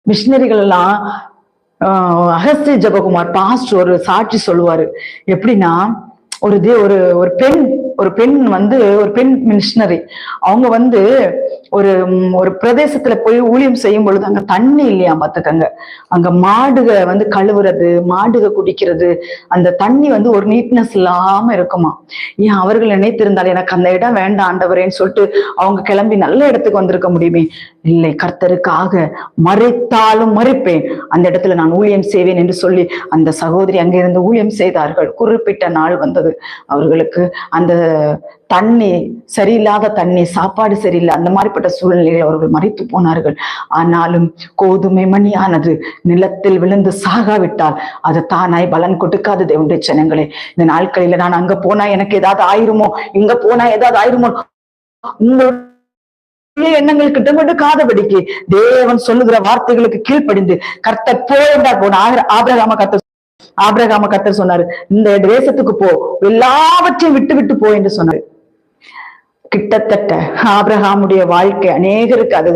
மிஷினரிகள் எல்லாம் அகஸ்திய ஜெபகுமார் பாஸ்டர் ஒரு சாட்சி சொல்லுவாரு. எப்படின்னா, ஒரு ஒரு பெண் ஒரு பெண் மிஷினரி அவங்க ஒரு ஒரு பிரதேசத்துல போய் ஊழியம் செய்யும் பொழுது அங்க தண்ணி இல்லையா பாத்துக்கங்க. அங்க மாடுக கழுவுறது, மாடுக குடிக்கிறது, அந்த தண்ணி ஒரு நீட்னஸ் இல்லாம இருக்குமா. ஏன் அவர்கள் நினைத்திருந்தால் எனக்கு அந்த இடம் வேண்டாம் ஆண்டவரேன்னு சொல்லிட்டு அவங்க கிளம்பி நல்ல இடத்துக்கு வந்திருக்க முடியுமே. இல்லை, கர்த்தருக்காக மறித்தாலும் மறிப்பேன், அந்த இடத்துல நான் ஊழியம் செய்வேன் என்று சொல்லி அந்த சகோதரி அங்கிருந்து ஊழியம் செய்தார்கள். குறிப்பிட்ட நாள் வந்தது அவர்களுக்கு. அந்த தண்ணி சரியில்லாத தண்ணி, சாப்பாடு சரியில்லை, அந்த மாதிரிப்பட்ட சூழ்நிலையில் அவர்கள் மறித்து போனார்கள். ஆனாலும் கோதுமை மணியானது நிலத்தில் விழுந்து சாகாவிட்டால் அது தானாய் பலன் கொடுக்காது. தேவனுடைய ஜனங்களே, இந்த நாட்களில நான் அங்க போனா எனக்கு ஏதாவது ஆயிருமோ, இங்க போனா ஏதாவது ஆயிருமோ, உங்களுடைய எண்ணங்கள் கிட்டமிட்டுக்காதபடிக்கு தேவன் சொல்லுகிற வார்த்தைகளுக்கு கீழ்ப்படிந்து கர்த்தர் போயிருந்தார் போன ஆபிரகாம கர்த்தர் சொன்னாரு, இந்த தேசத்துக்கு போ, எல்லாவற்றையும் விட்டு விட்டு போ என்று சொன்னாரு. கிட்டத்தட்ட ஆபிரகாமுடைய வாழ்க்கை அநேகருக்கு அது